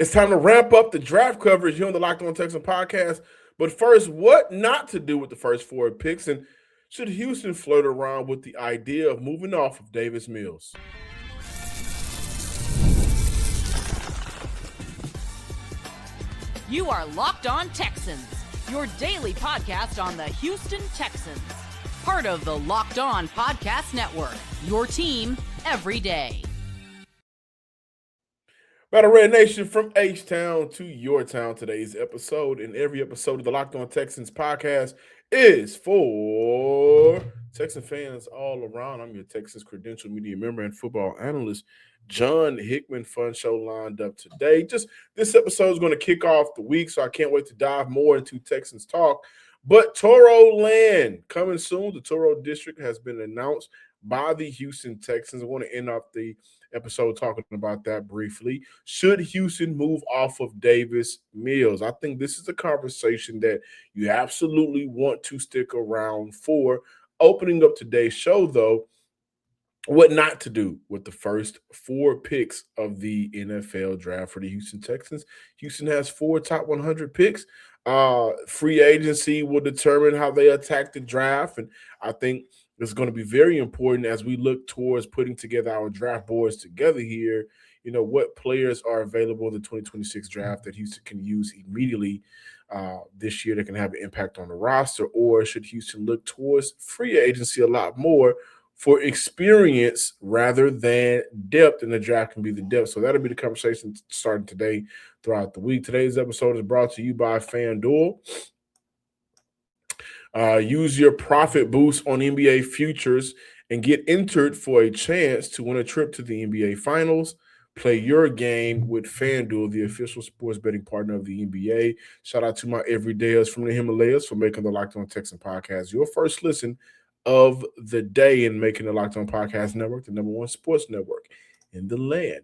It's time to ramp up the draft coverage here on the Locked On Texans podcast. But first, what not to do with the first four picks, and should Houston flirt around with the idea of moving off of Davis Mills? You are Locked On Texans, your daily podcast on the Houston Texans. Part of the Locked On Podcast Network, your team every day. Battle Red Nation, from H-Town to your town. Today's episode and every episode of the Locked On Texans podcast is for Texan fans all around. I'm your Texas credential media member and football analyst, John Hickman. Fun show lined up today. Just this episode is going to kick off the week, so I can't wait to dive more into Texans talk. But Toro land coming soon. The Toro District has been announced by the Houston Texans. I want to end off the episode talking about that briefly. Should Houston move off of Davis Mills? I think this is a conversation that you absolutely want to stick around for. Opening up today's show, though, what not to do with the first four picks of the NFL draft for the Houston Texans. Houston has 4 top 100 picks. Free agency will determine how they attack the draft, and I think it's going to be very important as we look towards putting together our draft boards together here. You know, what players are available in the 2026 draft that Houston can use immediately this year that can have an impact on the roster, or should Houston look towards free agency a lot more for experience rather than depth, and the draft can be the depth. So that'll be the conversation starting today throughout the week. Today's episode is brought to you by FanDuel. Use your profit boost on NBA futures and get entered for a chance to win a trip to the NBA Finals. Play your game with FanDuel, the official sports betting partner of the NBA. Shout out to my everydayers from the Himalayas for making the Locked On Texans podcast your first listen of the day and making the Locked On Podcast Network the #1 sports network in the land.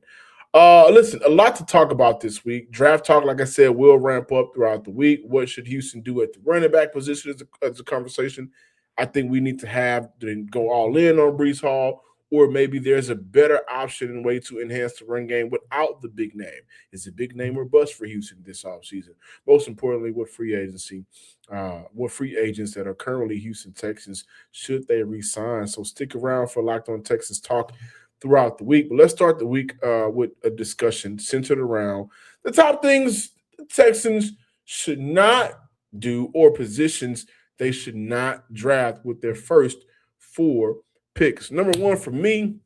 Listen, a lot to talk about this week. Draft talk, like I said, will ramp up throughout the week. What should Houston do at the running back position as a conversation I think we need to have to go all in on Breece Hall, or maybe there's a better option and way to enhance the run game without the big name. Is it big name or bust for Houston this offseason? Most importantly, what free agents that are currently Houston Texans should they re-sign? So stick around for Locked On Texans talk throughout the week. But let's start the week with a discussion centered around the top things the Texans should not do, or positions they should not draft with their first 4 picks. Number 1 for me,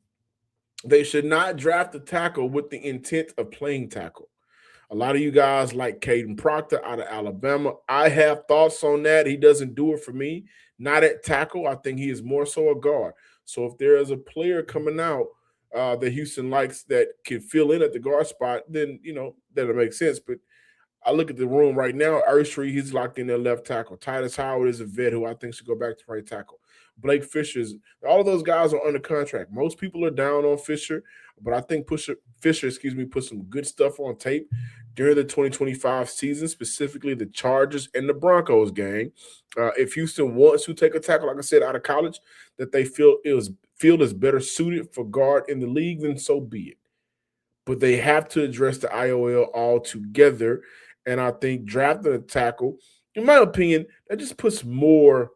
they should not draft a tackle with the intent of playing tackle. A lot of you guys like Caden Proctor out of Alabama. I have thoughts on that. He doesn't do it for me. Not at tackle. I think he is more so a guard. So if there is a player coming out that Houston likes that can fill in at the guard spot, then, that'll make sense. But I look at the room right now. Ursery, he's locked in their left tackle. Titus Howard is a vet who I think should go back to right tackle. Blake Fisher's, all of those guys are under contract. Most people are down on Fisher, but I think Fisher, put some good stuff on tape during the 2025 season, specifically the Chargers and the Broncos game. If Houston wants to take a tackle, like I said, out of college, that they feel is better suited for guard in the league, then so be it. But they have to address the IOL altogether. And I think drafting a tackle, in my opinion, that just puts more,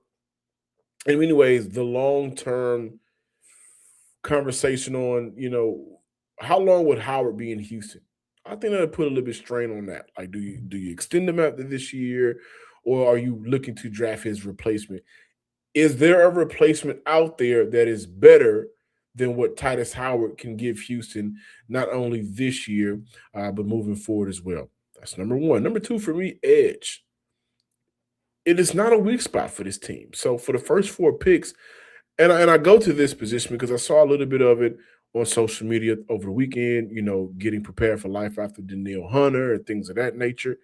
in many ways, the long-term conversation on, how long would Howard be in Houston? I think that'll put a little bit strain on that. Like, do you extend him after this year, or are you looking to draft his replacement? Is there a replacement out there that is better than what Titus Howard can give Houston, not only this year, but moving forward as well? That's number 1. Number 2 for me, edge. It is not a weak spot for this team. So for the first 4 picks, and I go to this position because I saw a little bit of it on social media over the weekend, getting prepared for life after Danielle Hunter and things of that nature.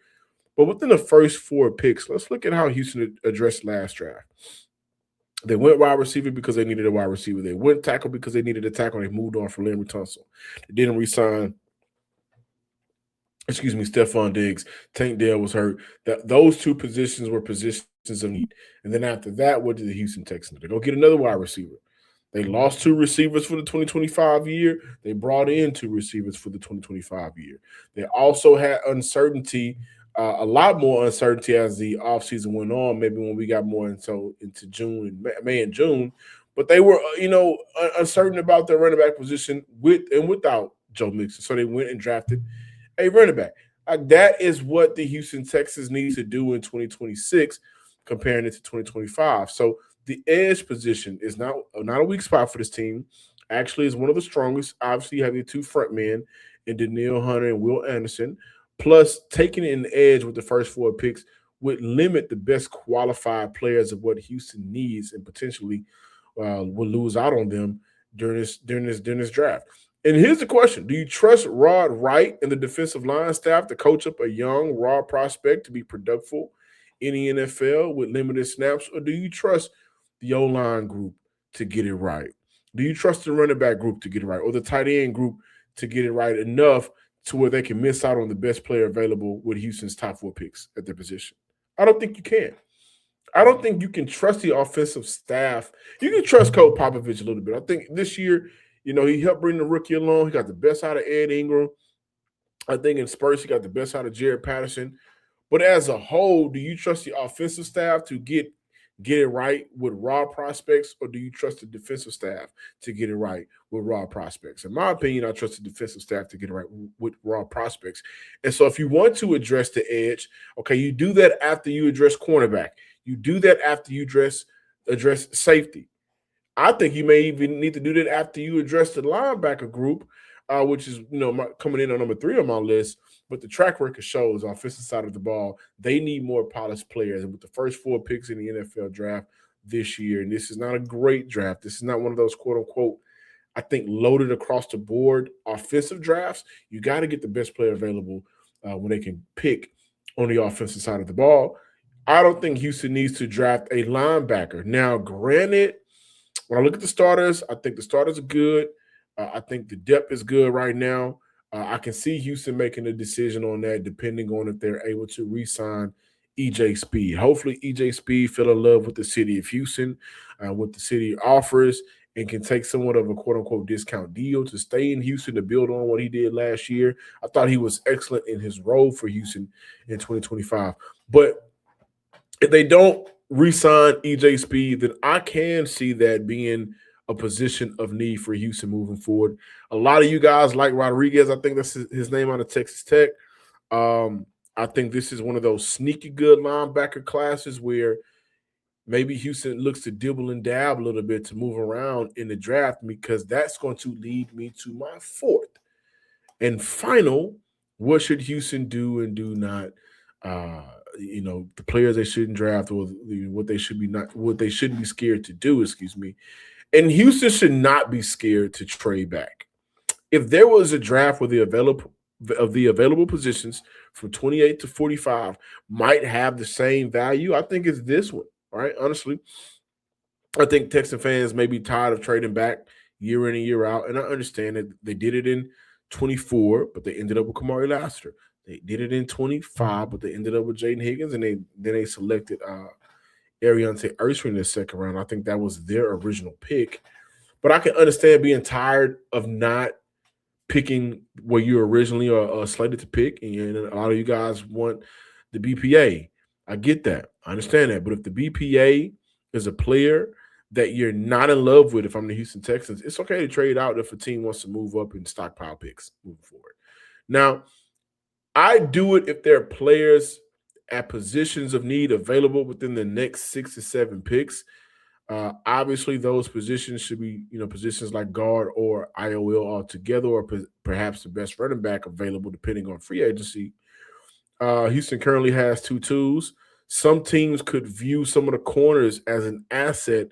But within the first 4 picks, let's look at how Houston addressed last draft. They went wide receiver because they needed a wide receiver. They went tackle because they needed a tackle. They moved on for Larry Tunsil. They didn't re-sign Stephon Diggs. Tank Dell was hurt. Those 2 positions were positions of need. And then after that, what did the Houston Texans do? They go get another wide receiver. They lost 2 receivers for the 2025 year. They brought in 2 receivers for the 2025 year. They also had uncertainty, a lot more uncertainty as the offseason went on, maybe when we got more into June and May and June. But they were, uncertain about their running back position with and without Joe Mixon. So they went and drafted a running back. That is what the Houston Texans need to do in 2026, comparing it to 2025. So the edge position is not a weak spot for this team. Actually, is one of the strongest. Obviously, you have your two front men in Danielle Hunter and Will Anderson. Plus, taking an edge with the first 4 picks would limit the best qualified players of what Houston needs, and potentially will lose out on them during this draft. And here's the question: do you trust Rod Wright and the defensive line staff to coach up a young, raw prospect to be productive in the NFL with limited snaps, or do you trust the O-line group to get it right? Do you trust the running back group to get it right, or the tight end group to get it right enough to where they can miss out on the best player available with Houston's top 4 picks at their position? I don't think you can. I don't think you can trust the offensive staff. You can trust Coach Popovich a little bit. I think this year, he helped bring the rookie along. He got the best out of Ed Ingram. I think in Spurs, he got the best out of Jared Patterson. But as a whole, do you trust the offensive staff to get it right with raw prospects, or do you trust the defensive staff to get it right with raw prospects? In my opinion, I trust the defensive staff to get it right with raw prospects. And so if you want to address the edge, okay, you do that after you address cornerback. You do that after you address safety. I think you may even need to do that after you address the linebacker group, which is coming in on number 3 on my list. But the track record shows offensive side of the ball, they need more polished players. And with the first 4 picks in the NFL draft this year, and this is not a great draft. This is not one of those quote unquote, I think, loaded across the board offensive drafts. You got to get the best player available when they can pick on the offensive side of the ball. I don't think Houston needs to draft a linebacker. Now, granted, when I look at the starters, I think the starters are good. I think the depth is good right now. I can see Houston making a decision on that depending on if they're able to re-sign EJ Speed. Hopefully, EJ Speed fell in love with the city of Houston, what the city offers, and can take somewhat of a quote-unquote discount deal to stay in Houston to build on what he did last year. I thought he was excellent in his role for Houston in 2025. But if they don't re-sign EJ Speed, then I can see that being a position of need for Houston moving forward. A lot of you guys like Rodriguez. I think that's his name out of Texas Tech. I think this is one of those sneaky good linebacker classes where maybe Houston looks to dibble and dab a little bit to move around in the draft, because that's going to lead me to my 4th and final. What should Houston do and do not? The players they shouldn't draft, or what they shouldn't be scared to do. Excuse me. And Houston should not be scared to trade back. If there was a draft where the available positions from 28 to 45 might have the same value, I think it's this one. All right, honestly, I think Texan fans may be tired of trading back year in and year out, and I understand that they did it in 24, but they ended up with Kamari Lassiter. They did it in 25, but they ended up with Jaden Higgins, and then they selected Ariante Urster in the second round. I think that was their original pick. But I can understand being tired of not picking where you originally are slated to pick. And a lot of you guys want the BPA. I get that. I understand that. But if the BPA is a player that you're not in love with, if I'm the Houston Texans, it's okay to trade out if a team wants to move up and stockpile picks moving forward. Now, I do it if there are players at positions of need available within the next 6 to 7 picks. Obviously, those positions should be, positions like guard or IOL altogether, or perhaps the best running back available, depending on free agency. Houston currently has 2 tools. Some teams could view some of the corners as an asset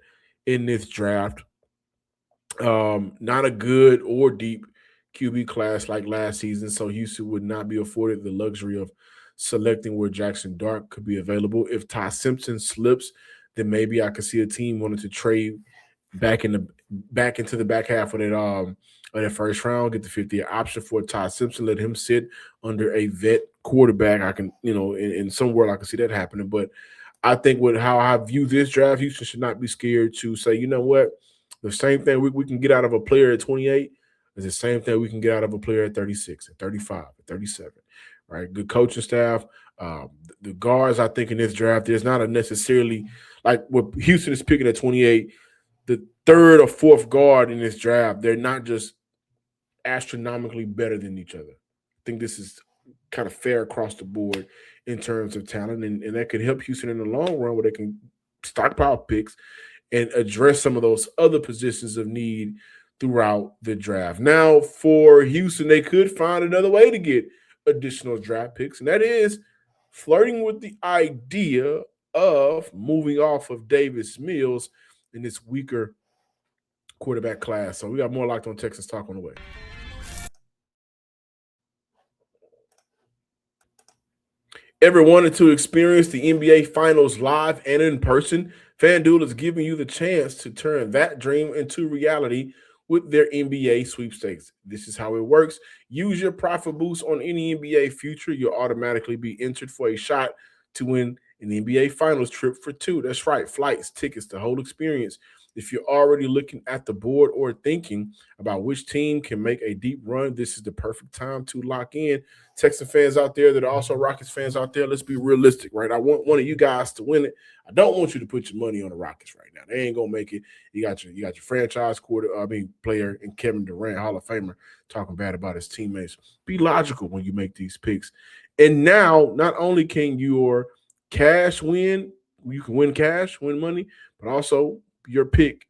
in this draft. Not a good or deep QB class like last season, so Houston would not be afforded the luxury of selecting where Jackson Dart could be available. If Ty Simpson slips, then maybe I could see a team wanting to trade back into the back half of that first round, get the 50th option for Ty Simpson, let him sit under a vet quarterback. I can, in some world I can see that happening. But I think with how I view this draft, Houston should not be scared to say, you know what, The same thing we can get out of a player at 28 is the same thing we can get out of a player at 36, at 35, at 37, right? Good coaching staff. The guards, I think, in this draft, there's not a necessarily like what Houston is picking at 28, the third or fourth guard in this draft, they're not just astronomically better than each other. I think this is kind of fair across the board in terms of talent, and that could help Houston in the long run where they can stockpile picks and address some of those other positions of need throughout the draft. Now, for Houston, they could find another way to get additional draft picks, and that is flirting with the idea of moving off of Davis Mills in this weaker quarterback class. So we got more Locked On Texans talk on the way. Ever wanted to experience the NBA Finals live and in person? FanDuel is giving you the chance to turn that dream into reality with their NBA sweepstakes. This is how it works. Use your profit boost on any NBA future. You'll automatically be entered for a shot to win an NBA Finals trip for two. That's right, flights, tickets, the whole experience. If you're already looking at the board or thinking about which team can make a deep run, this is the perfect time to lock in. Texan fans out there that are also Rockets fans out there, let's be realistic, right? I want one of you guys to win it. I don't want you to put your money on the Rockets right now. They ain't gonna make it. You got your franchise player and Kevin Durant, Hall of Famer, talking bad about his teammates. Be logical when you make these picks. And now, not only can your cash win, you can win cash, win money, but also your pick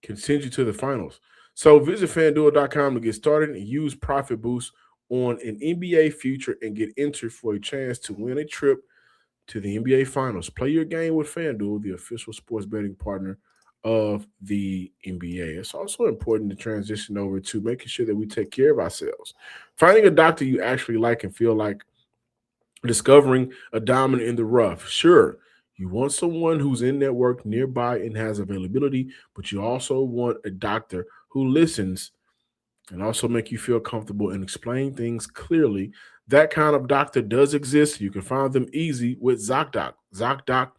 can send you to the finals. So visit FanDuel.com to get started and use Profit Boost on an NBA future and get entered for a chance to win a trip to the NBA Finals. Play your game with FanDuel, the official sports betting partner of the NBA. It's also important to transition over to making sure that we take care of ourselves. Finding a doctor you actually like and feel like discovering a diamond in the rough. Sure, you want someone who's in network nearby and has availability, but you also want a doctor who listens and also make you feel comfortable and explain things clearly. That kind of doctor does exist. You can find them easy with ZocDoc. ZocDoc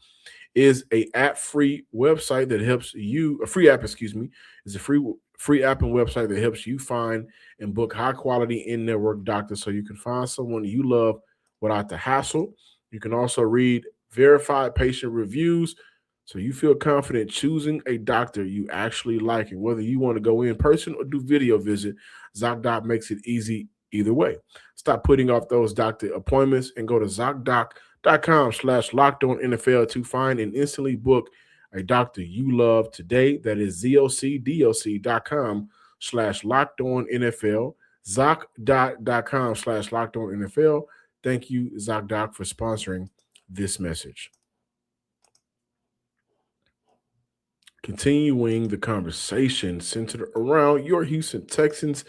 is a app-free website that helps you, a free app, is a free app and website that helps you find and book high-quality in-network doctors so you can find someone you love without the hassle. You can also read verified patient reviews so you feel confident choosing a doctor you actually like. And whether you want to go in person or do video visit, ZocDoc makes it easy either way. Stop putting off those doctor appointments and go to ZocDoc.com/LockedOnNFL to find and instantly book a doctor you love today. That is ZocDoc.com/LockedOnNFL, ZocDoc.com/LockedOnNFL. Thank you, ZocDoc, for sponsoring this message. Continuing the conversation centered around your Houston Texans.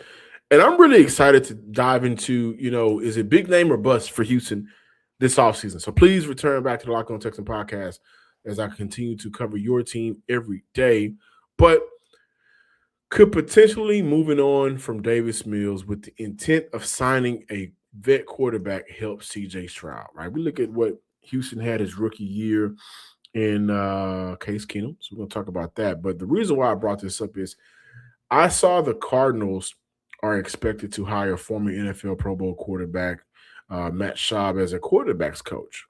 And I'm really excited to dive into, is it big name or bust for Houston this offseason? So please return back to the Locked On Texans podcast as I continue to cover your team every day. But could potentially moving on from Davis Mills with the intent of signing a vet quarterback help CJ Stroud, right? We look at what Houston had his rookie year in Case Keenum. So we're going to talk about that. But the reason why I brought this up is I saw the Cardinals are expected to hire former NFL Pro Bowl quarterback Matt Schaub as a quarterback's coach.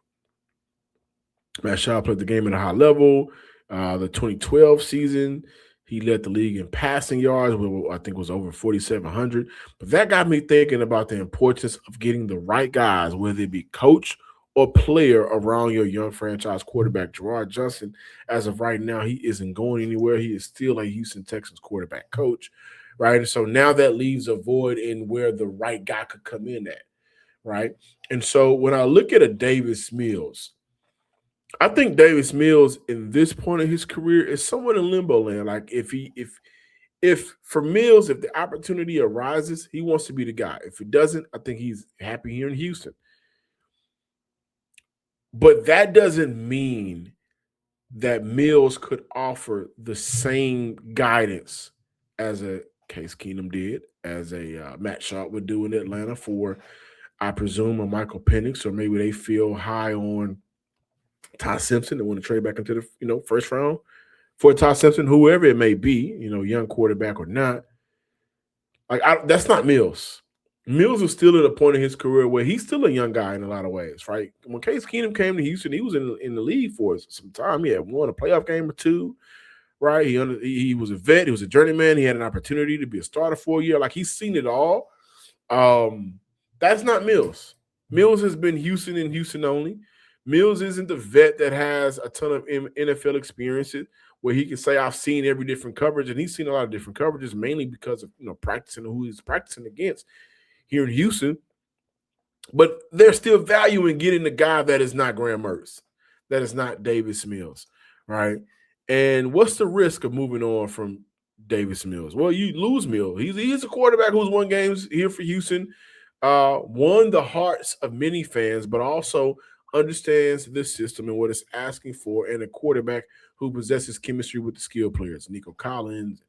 Matt Schaub played the game at a high level. The 2012 season, he led the league in passing yards, I think it was over 4,700. But that got me thinking about the importance of getting the right guys, whether it be coach or player, around your young franchise quarterback. Gerard Johnson, as of right now, he isn't going anywhere. He is still a Houston Texans quarterback coach, right? And so now that leaves a void in where the right guy could come in at, right? And so when I look at a Davis Mills, I think Davis Mills in this point of his career is somewhat in limbo land. Like if for Mills, if the opportunity arises, he wants to be the guy. If it doesn't, I think he's happy here in Houston. But that doesn't mean that Mills could offer the same guidance as a Case Keenum did, as a Matt Schaub would do in Atlanta for, I presume, a Michael Penix, or maybe they feel high on Ty Simpson and want to trade back into the first round. for Todd Simpson, whoever it may be, young quarterback or not. That's not Mills. Mills is still at a point in his career where he's still a young guy in a lot of ways, right? When Case Keenum came to Houston, he was in the league for some time. He had won a playoff game or two, right? He was a vet. He was a journeyman. He had an opportunity to be a starter for a year. Like, he's seen it all. That's not Mills. Mills has been Houston and Houston only. Mills isn't the vet that has a ton of NFL experiences where he can say, I've seen every different coverage, and he's seen a lot of different coverages, mainly because of practicing who he's practicing against here in Houston. But there's still value in getting the guy that is not Graham Mertz, that is not Davis Mills, right? And what's the risk of moving on from Davis Mills? Well, you lose Mills. He's a quarterback who's won games here for Houston, won the hearts of many fans, but also understands the system and what it's asking for, and a quarterback who possesses chemistry with the skill players, Nico Collins,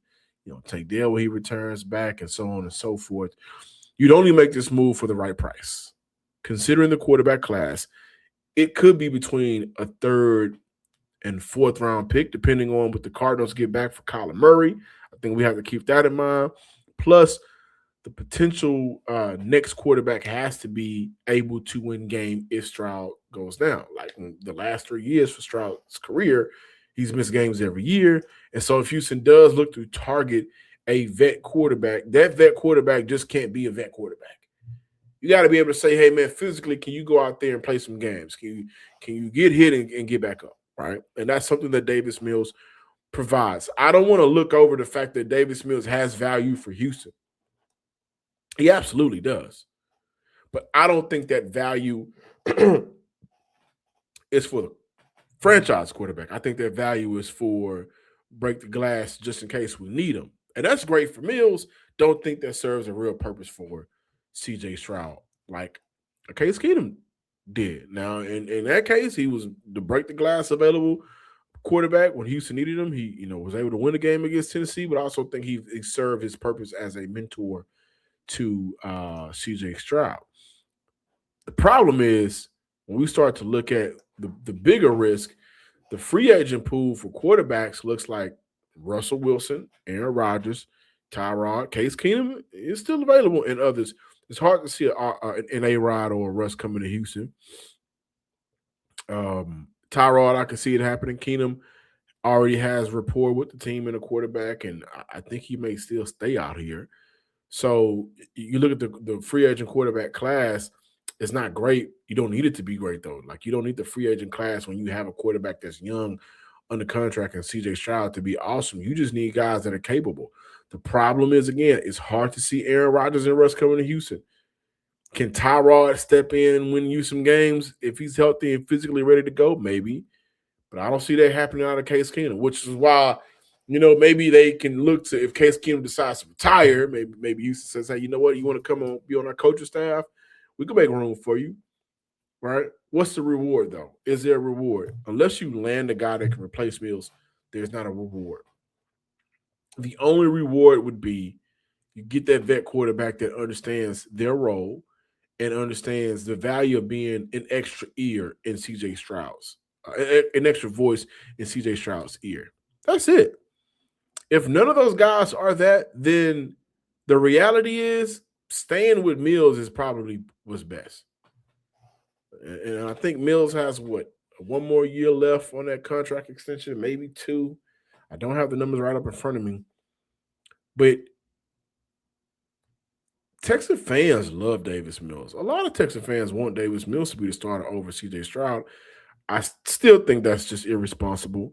Tank Dell when he returns back, and so on and so forth. You'd only make this move for the right price. Considering the quarterback class, it could be between a third and fourth round pick, depending on what the Cardinals get back for Kyler Murray. I think we have to keep that in mind. Plus, the potential next quarterback has to be able to win game if Stroud goes down. Like in the last 3 years for Stroud's career, he's missed games every year. And so if Houston does look to target a vet quarterback, that vet quarterback just can't be a vet quarterback. You got to be able to say, hey, man, physically, can you go out there and play some games? Can you get hit and get back up, right? And that's something that Davis Mills provides. I don't want to look over the fact that Davis Mills has value for Houston. He absolutely does. But I don't think that value is for the franchise quarterback. I think that value is for break the glass just in case we need him. And that's great for Mills. Don't think that serves a real purpose for CJ Stroud like Case Keenum did. Now, in that case, he was the break the glass available quarterback when Houston needed him. He was able to win a game against Tennessee, but I also think he served his purpose as a mentor to CJ Stroud. The problem is when we start to look at the bigger risk, the free agent pool for quarterbacks looks like Russell Wilson, Aaron Rodgers, Tyrod, Case Keenum is still available, and others. It's hard to see an A-Rod or a Russ coming to Houston. Tyrod, I can see it happening. Keenum already has rapport with the team and the quarterback, and I think he may still stay out here. So you look at the free agent quarterback class, it's not great. You don't need it to be great, though. Like, you don't need the free agent class when you have a quarterback that's young, under contract, and CJ Stroud to be awesome. You just need guys that are capable. The problem is, again, it's hard to see Aaron Rodgers and Russ coming to Houston. Can Tyrod step in and win you some games if he's healthy and physically ready to go? Maybe. But I don't see that happening out of Case Keenum, which is why, maybe they can look to, if Case Keenum decides to retire, maybe Houston says, hey, you know what, you want to come on, be on our coaching staff? We can make room for you, right? What's the reward, though? Is there a reward? Unless you land a guy that can replace Mills, there's not a reward. The only reward would be you get that vet quarterback that understands their role and understands the value of being an extra ear in CJ Stroud's, an extra voice in CJ Stroud's ear. That's it. If none of those guys are that, then the reality is staying with Mills is probably what's best. And I think Mills has one more year left on that contract extension, maybe 2. I don't have the numbers right up in front of me. But Texan fans love Davis Mills. A lot of Texan fans want Davis Mills to be the starter over CJ Stroud. I still think that's just irresponsible.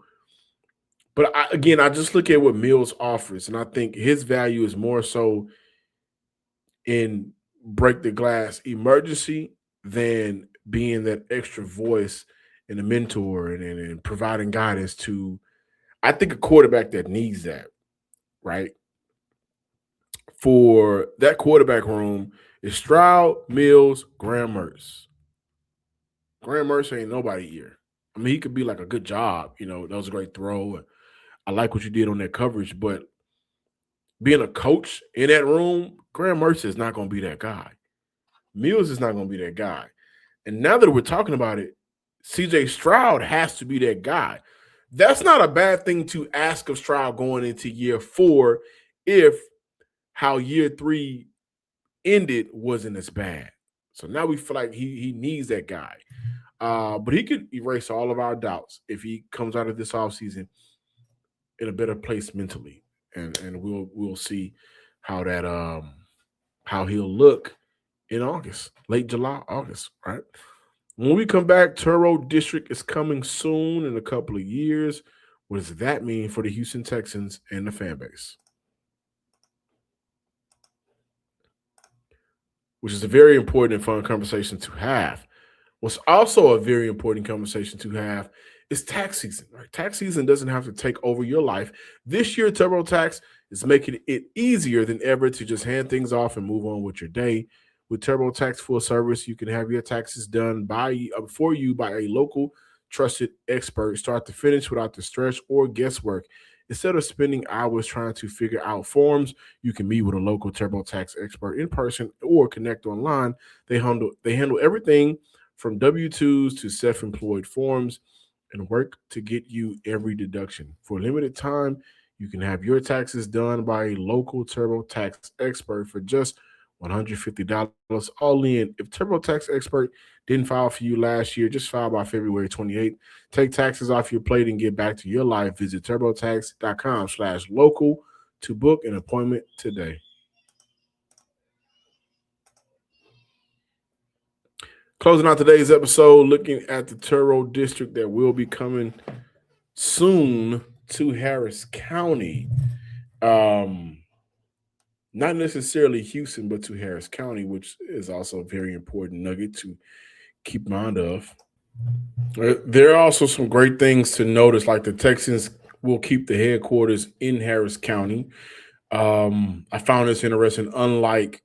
But I just look at what Mills offers, and I think his value is more so in break the glass emergency than being that extra voice and a mentor and providing guidance to, I think, a quarterback that needs that, right? For that quarterback room is Stroud, Mills, Graham Mertz. Graham Mertz ain't nobody here. I mean, he could be like a good job. That was a great throw. I like what you did on that coverage, but being a coach in that room, Graham Mertz is not going to be that guy. Mills is not going to be that guy. And now that we're talking about it, CJ Stroud has to be that guy. That's not a bad thing to ask of Stroud going into year 4 if how year 3 ended wasn't as bad. So now we feel like he needs that guy. But he could erase all of our doubts if he comes out of this offseason in a better place mentally. And we'll see how that how he'll look in August, late July, August, right? When we come back, Toro District is coming soon in a couple of years. What does that mean for the Houston Texans and the fan base? Which is a very important and fun conversation to have. What's also a very important conversation to have is tax season. Right? Tax season doesn't have to take over your life. This year, TurboTax is making it easier than ever to just hand things off and move on with your day. With TurboTax Full Service, you can have your taxes done for you by a local trusted expert, start to finish without the stress or guesswork. Instead of spending hours trying to figure out forms, you can meet with a local TurboTax expert in person or connect online. They handle everything from W-2s to self-employed forms and work to get you every deduction. For a limited time, you can have your taxes done by a local TurboTax expert for just $150 all in. If TurboTax expert didn't file for you last year, just file by February 28th. Take taxes off your plate and get back to your life. Visit turbotax.com/local to book an appointment today. Closing out today's episode, looking at the Toro District that will be coming soon to Harris County. Not necessarily Houston, but to Harris County, which is also a very important nugget to keep mind of. There are also some great things to notice, like the Texans will keep the headquarters in Harris County. I found this interesting. Unlike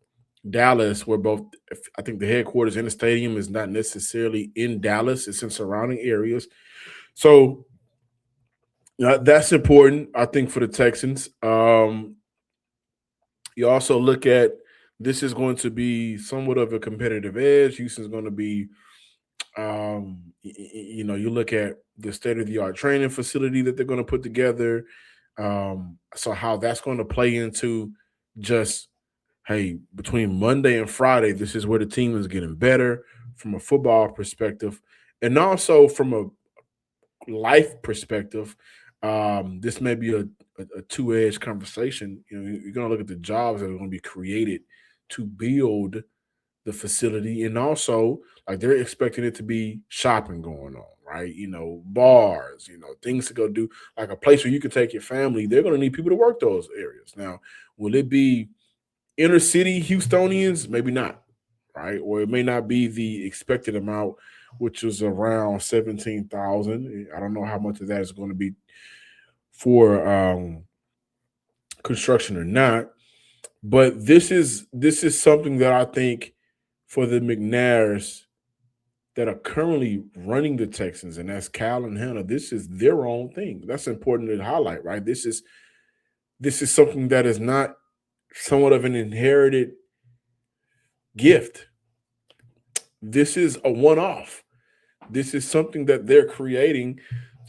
Dallas, where I think the headquarters in the stadium is not necessarily in Dallas, it's in surrounding areas. So that's important, I think, for the Texans. You also look at this is going to be somewhat of a competitive edge. Houston's going to be, you look at the state-of-the-art training facility that they're going to put together. So how that's going to play into just, hey, between Monday and Friday, this is where the team is getting better from a football perspective. And also from a life perspective, this may be a two-edged conversation. You're going to look at the jobs that are going to be created to build the facility, and also like they're expecting it to be shopping going on, right? Bars, things to go do, like a place where you can take your family. They're going to need people to work those areas. Now, will it be inner city Houstonians? Maybe not, right? Or it may not be the expected amount, which is around 17,000. I don't know how much of that is going to be for construction or not, but this is something that I think for the McNairs that are currently running the Texans, and that's Cal and Hannah, this is their own thing. That's important to highlight, right? This is something that is not somewhat of an inherited gift. This is a one-off. This is something that they're creating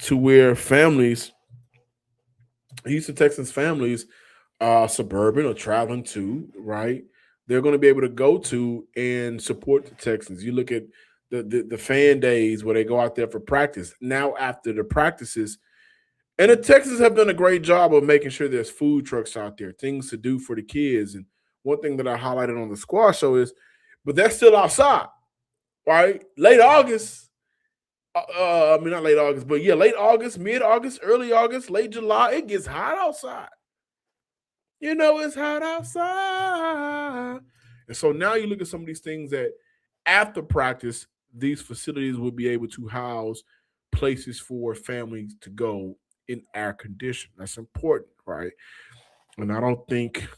to where families, Houston Texans families, suburban or traveling to, right? They're going to be able to go to and support the Texans. You look at the fan days where they go out there for practice. Now after the practices, and the Texans have done a great job of making sure there's food trucks out there, things to do for the kids. And one thing that I highlighted on the squad show is, but they're still outside, right? Late August. Not late August, but yeah, late August, mid-August, early August, late July, it gets hot outside. It's hot outside. And so now you look at some of these things that after practice, these facilities will be able to house places for families to go in air condition. That's important, right? And I don't think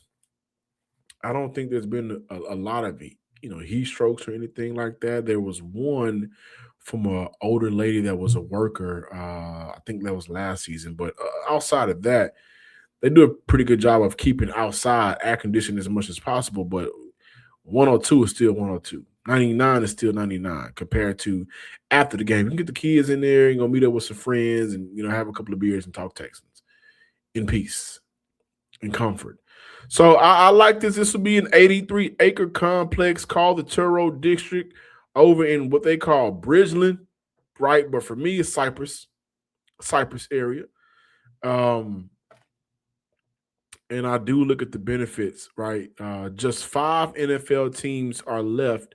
there's been a lot of heat strokes or anything like that. There was one from an older lady that was a worker. I think that was last season. But outside of that, they do a pretty good job of keeping outside air conditioned as much as possible. But 102 is still 102. 99 is still 99 compared to after the game. You can get the kids in there, you're going to meet up with some friends and, have a couple of beers and talk Texans in peace and comfort. So I like this. This will be an 83-acre complex called the Toro District over in what they call Bridgeland, right? But for me, it's Cypress area. And I do look at the benefits, right? Just 5 NFL teams are left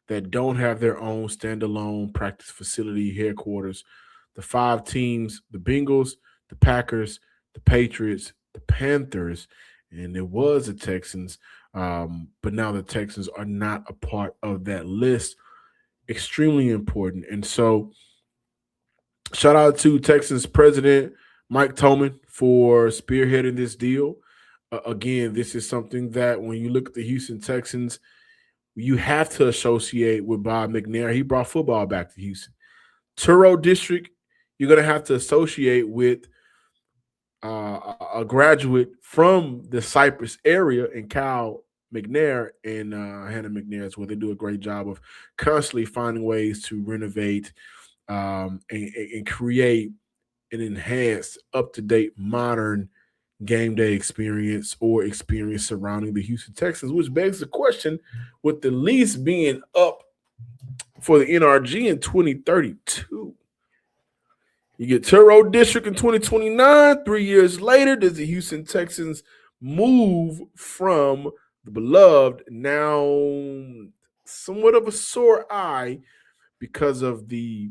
that don't have their own standalone practice facility headquarters. The 5 teams, the Bengals, the Packers, the Patriots, the Panthers, and it was the Texans. But now the Texans are not a part of that list. Extremely important. And so shout out to Texans president Mike Tomlin for spearheading this deal. Again, this is something that when you look at the Houston Texans, you have to associate with Bob McNair. He brought football back to Houston. Toro District, you're going to have to associate with a graduate from the Cypress area and Kyle McNair and Hannah McNair as well. They do a great job of constantly finding ways to renovate and create an enhanced, up-to-date, modern game day experience or experience surrounding the Houston Texans, which begs the question, with the lease being up for the NRG in 2032. You get Toro District in 2029. 3 years later, does the Houston Texans move from the beloved, now somewhat of a sore eye because of the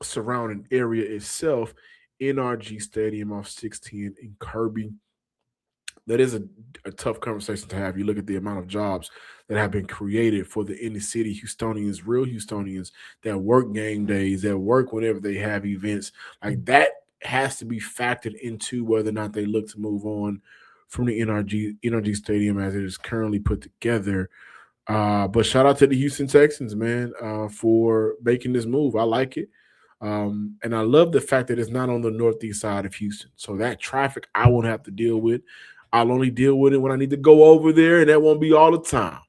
surrounding area itself, NRG Stadium off 610 in Kirby? That is a tough conversation to have. You look at the amount of jobs that have been created for the inner city Houstonians, real Houstonians that work game days, that work whenever they have events. Like that has to be factored into whether or not they look to move on from the NRG Stadium as it is currently put together. But shout out to the Houston Texans, man, for making this move. I like it. And I love the fact that it's not on the northeast side of Houston. So that traffic I won't have to deal with. I'll only deal with it when I need to go over there, and that won't be all the time.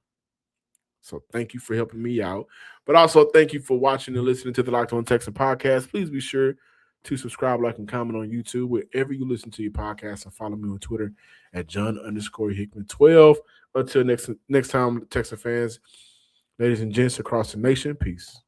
So thank you for helping me out. But also thank you for watching and listening to the Locked On Texans podcast. Please be sure to subscribe, like, and comment on YouTube wherever you listen to your podcast, and follow me on Twitter at John_Hickman12. Until next time, Texan fans, ladies and gents across the nation, peace.